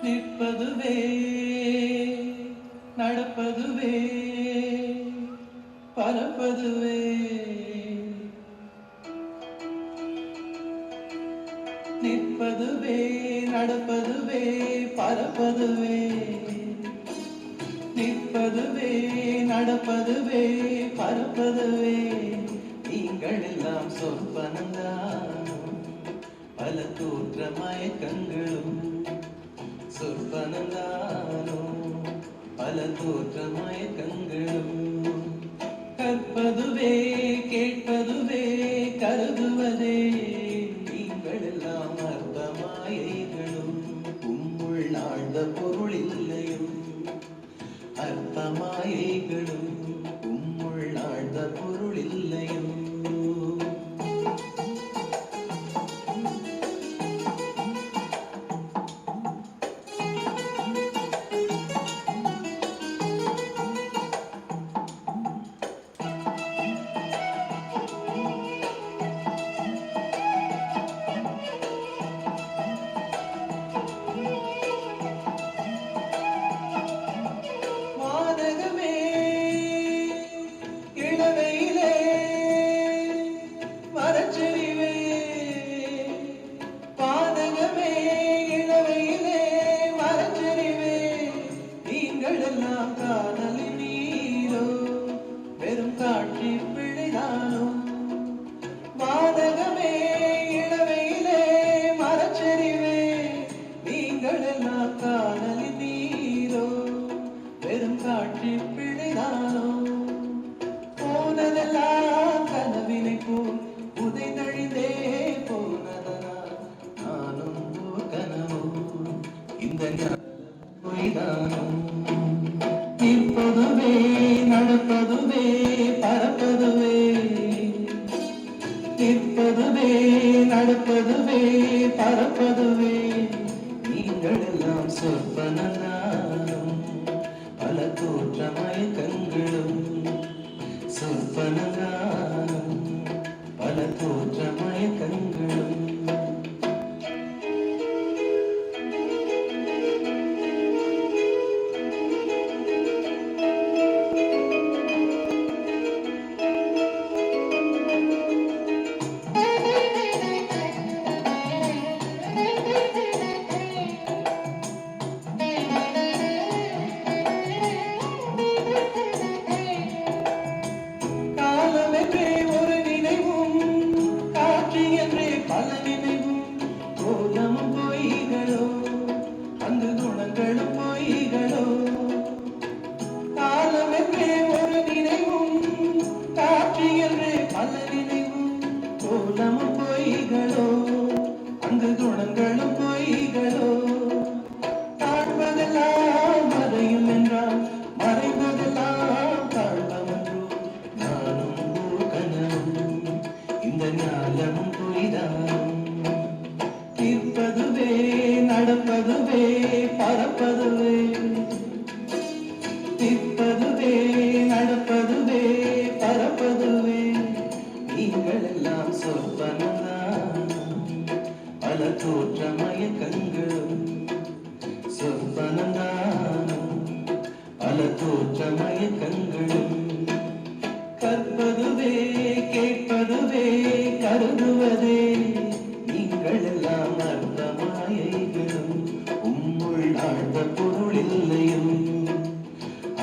நிற்பதுவே நடப்பதுவே பறப்பதுவே நிற்பதுவே நடப்பதுவே பறப்பதுவே நிற்பதுவே நடப்பதுவே பறப்பதுவே நீங்கள் எல்லாம் சொற்பனந்தான் பல தோற்ற மயக்கங்களும் சொற்பனந்தானும் பல தோற்ற மயக்கங்களும் கற்பதுவே கேட்பதுவே கருதுவதே நீங்கள் எல்லாம் அர்த்தமாயைகளும் உம்முள் ஆழ்ந்த பொருள் இல்லையும் அர்த்த மாயைகளும் உம்முள் ஆழ்ந்த பொருள் இல்லையோ. காட்சி பிழைதானோ போனதெல்லாம் கனவினை போல் உதைந்தழிந்தே போனதனால் நானும் கனவோ இந்த பொய்தானோ. நிற்பதுவே நடப்பதுவே பறப்பதுவே, நிற்பதுவே நடப்பதுவே பறப்பதுவே, நீங்கள் எல்லாம் சொற்பனதானும் பல தோற்ற மயக்கங்களும், சொற்பனதானும் பல தோற்ற மயக்கங்களும். அங்கு குணங்களும் பொய்களோ, தாழ்வதெல்லாம் மறையும் என்றால் மறைவதெல்லாம் தாழ்வமன்றோ. நானும் கனவும் இந்த ஞானமும் பொய்தானும். நிற்பதுவே நடப்பதுவே பறப்பதுவே, நிற்பதுவே நடப்பதுவே பறப்பதுவே, நீங்கள் எல்லாம் சொற்பனதான் பல தோற்ற மயக்கங்களும், சொற்பனதானும் பல தோற்ற மயக்கங்களும். கற்பதுவே கேட்பதுவே கருதுவதே, நீங்கள் எல்லாம் அர்த்த மாயைகளும் உம்முள் ஆழ்ந்த பொருள் இல்லையும்.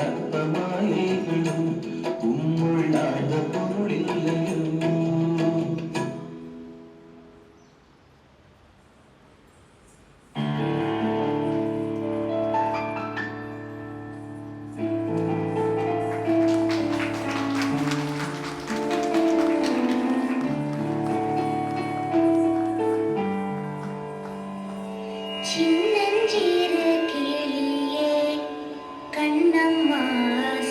அர்த்த மாயைகளும் உம்முள் ஆழ்ந்த பொருள் இல்லையும். சின்னஞ்சிறு கிளியே கண்ணம்மா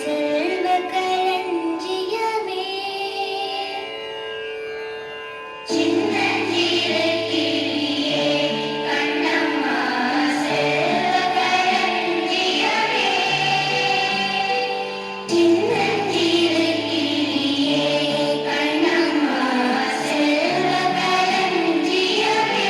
செல்வ களஞ்சியமே, சின்னஞ்சிறு கிளியே கண்ணம்மா செல்வ களஞ்சியமே, சின்னஞ்சிறு கிளியே கண்ணம்மா செல்வ களஞ்சியமே.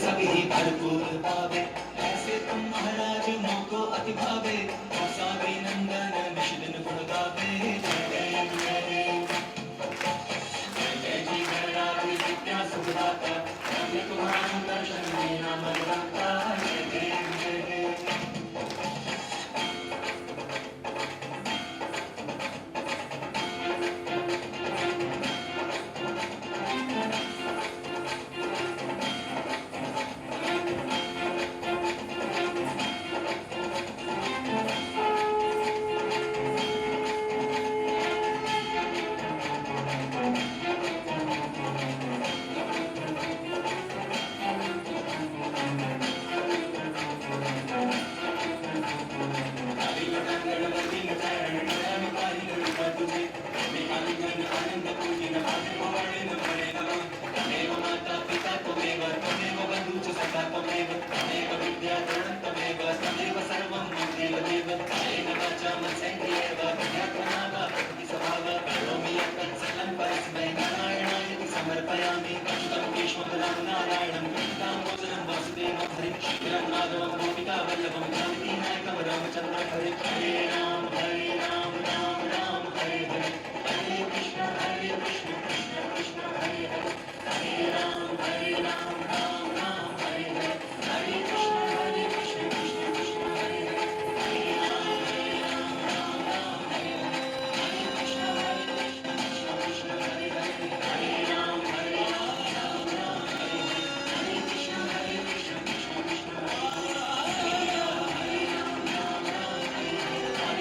सभी भरपूर पावे ऐसे तुम महाराज मोको अति भावे सावे नंदन निश दिन गुण गावे जय जय जी गणराज विद्या सुखदाता रवि तुम्हारा दर्शन बिना मन रखता जय जय समर्पयामि अच्युतं केशवं नारायणं कृष्णदामोदरं वासुदेवं हरे श्रीराम माधवं गोपिका वल्लभं जानकी नायकं रामचन्द्रं हरे हरे राम राम राम हरे हरे हरे कृष्ण कृष्ण कृष्ण हरे हरे हरे राम राम हरे हरे हरे कृष्ण कृष्ण कृष्ण हरे हरे हरे राम राम हरे हरे हरे कृष्ण कृष्ण कृष्ण हरे हरे हरे राम राम हरे हरे हरे कृष्ण कृष्ण कृष्ण हरे हरे हरे राम राम हरे हरे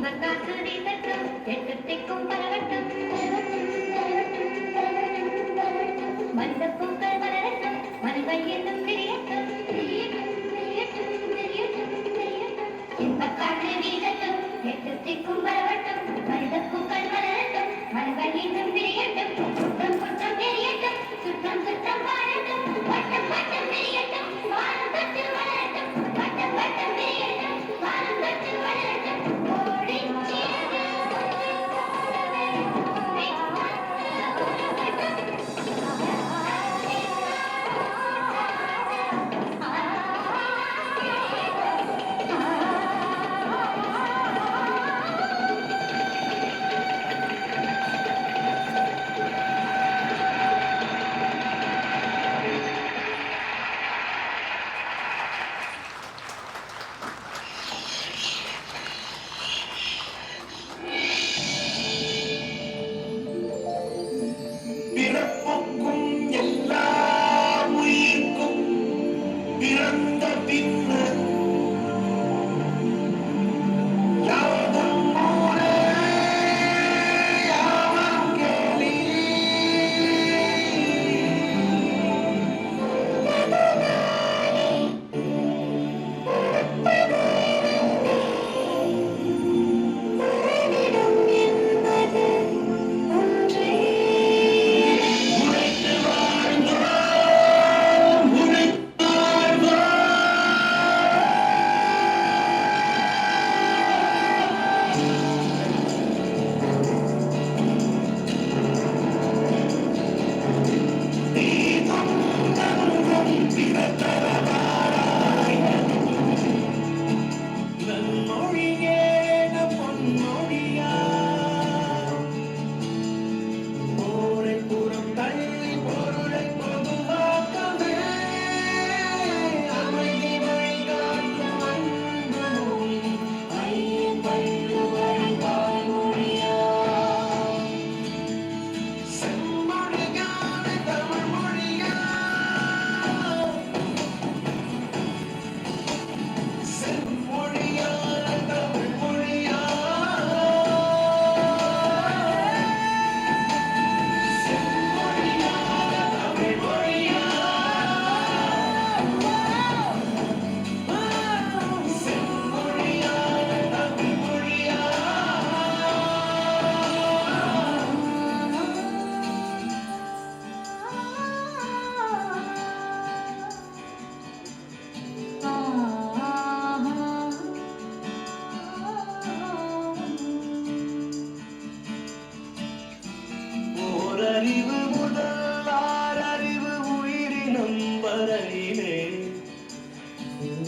இன்பக்காற்று வீசட்டும், எட்டு திக்கும் பரவட்டும், மனித பூக்கள் மலரட்டும், மனிதன் என்னும் விரியட்டும், இன்பக்காற்று வீசட்டும், எட்டு திக்கும் பரவட்டும், மனித பூக்கள் மலரட்டும், மனிதன் என்னும் விரியட்டும், குற்றம் குற்றம் எரியட்டும், சுற்றம் சுற்றம் வாழட்டும், வட்டம் வட்டம் விரியட்டும், வானம் தொட்டு வளரட்டும், வட்டம் வட்டம் விரியட்டும், வானம் தொட்டு வளரட்டும், ஓடிச் சேர்ந்து போலவே பிறப்புக்கும் எல்லா உயிர்க்கும் பிறந்த பின்னர் யாவரும் ஊரே, யாவரும் கேளி. உழைத்து வாழ்ந்தோம், உழைத்து வாழ்ந்தோம். நீ தந்தம் பிறத்தரவாராய் நன்மொழியேக பொன்மொழியா போரை புறம் தள்ளி பொருளை பொதுவாக்கவே அமைதி வழிகாட்டும் அன்பு மொழி ஐயன் பள்ளுவழி தாய்மொழியா செம்மொழியான தமிழ் மொழியா செம்மொழியான தமிழ் மொழியா ஓரறிவு முதல் ஆறறிவு உயிரினம் வரையிலே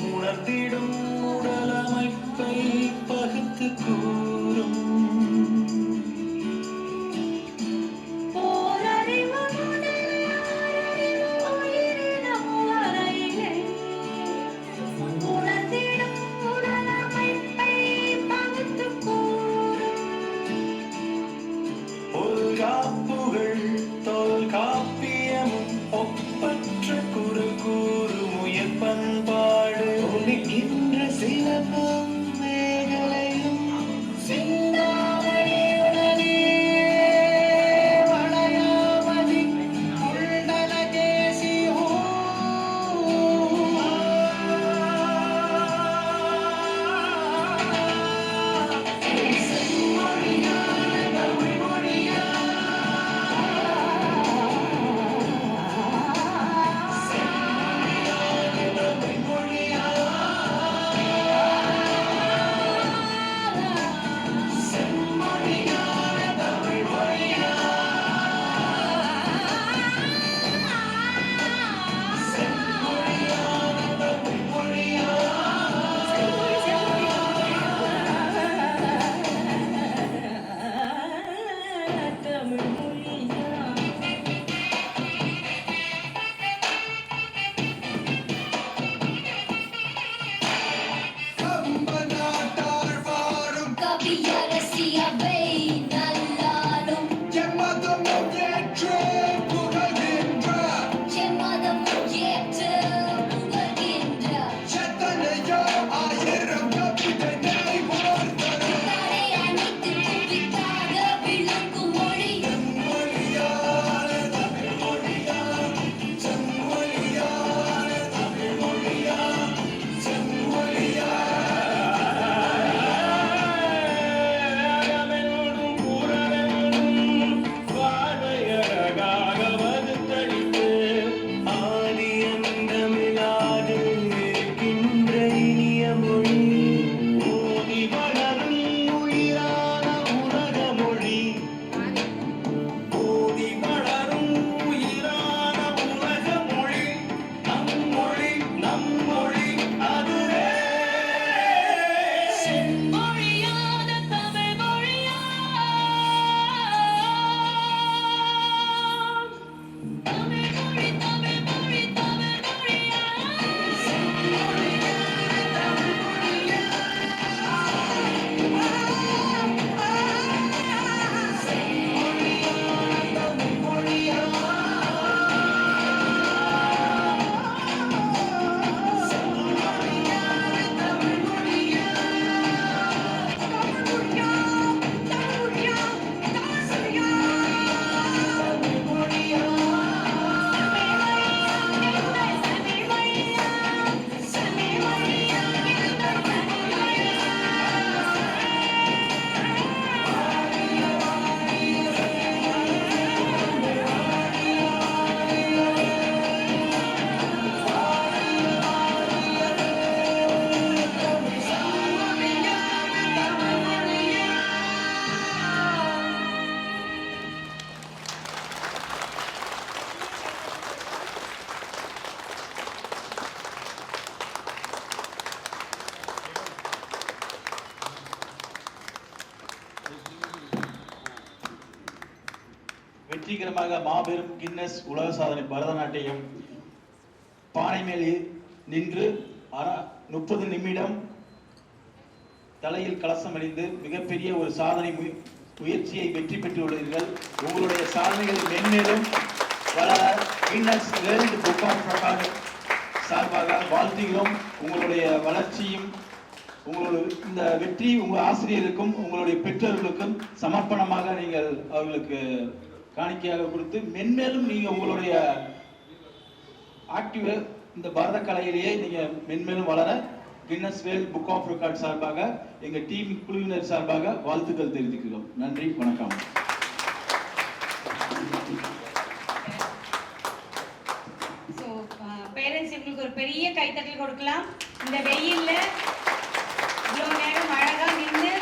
உணர்த்திடும் உடலமைப்பை பகுத்து கூறும் ஓரறிவு முதல் ஆறறிவு உயிரினம் வரையிலே உணர்ந்திடும் உடலமைப்பை பகுத்துக் கூறும் தொல்காப்புகள் தொல்காப்பியமும் ஒப்பற்ற குரல் கூறும் உயர் பண்பாடு ஒலிக்கின்ற சிலம்பும் மேகலையும் வெற்றிகரமாக மாபெரும் கின்னஸ் உலக சாதனை பரதநாட்டியம் பானை மேல் நின்று 30 நிமிடம் தலையில் கலசம் அணிந்து மிகப்பெரிய ஒரு சாதனை முயற்சியை வெற்றி பெற்றுள்ளீர்கள். உங்களுடைய சாதனைகள் மென்மேலும் வளர Guinness world book of record சார்பாக வாழ்த்துகிறோம். உங்களுடைய வளர்ச்சியும் உங்களுடைய இந்த வெற்றி உங்கள் ஆசிரியருக்கும் உங்களுடைய பெற்றோர்களுக்கும் சமர்ப்பணமாக நீங்கள் அவர்களுக்கு காணிக்கையாக கொடுத்து மென்மேலும் நீங்க உங்களுடைய ஆக்டிவ் இந்த பரத கலையிலேயே நீங்க மென்மேலும் வளர Guinness world book of record சார்பாக எங்க டீம் குழுவினர் சார்பாக வாழ்த்துக்கள் தெரிவிக்கிறோம். நன்றி, வணக்கம். பேரண்ட்ஸ் இவங்களுக்கு ஒரு பெரிய கைத்தட்டல் கொடுக்கலாம். இந்த வெயில்ல இவ்வளோ நேரம் அழகா நின்று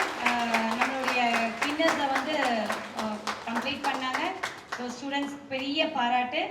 நம்மளுடைய கின்னஸை வந்து கம்ப்ளீட் பண்ணாங்க. ஸோ ஸ்டூடெண்ட்ஸ் பெரிய பாராட்டு.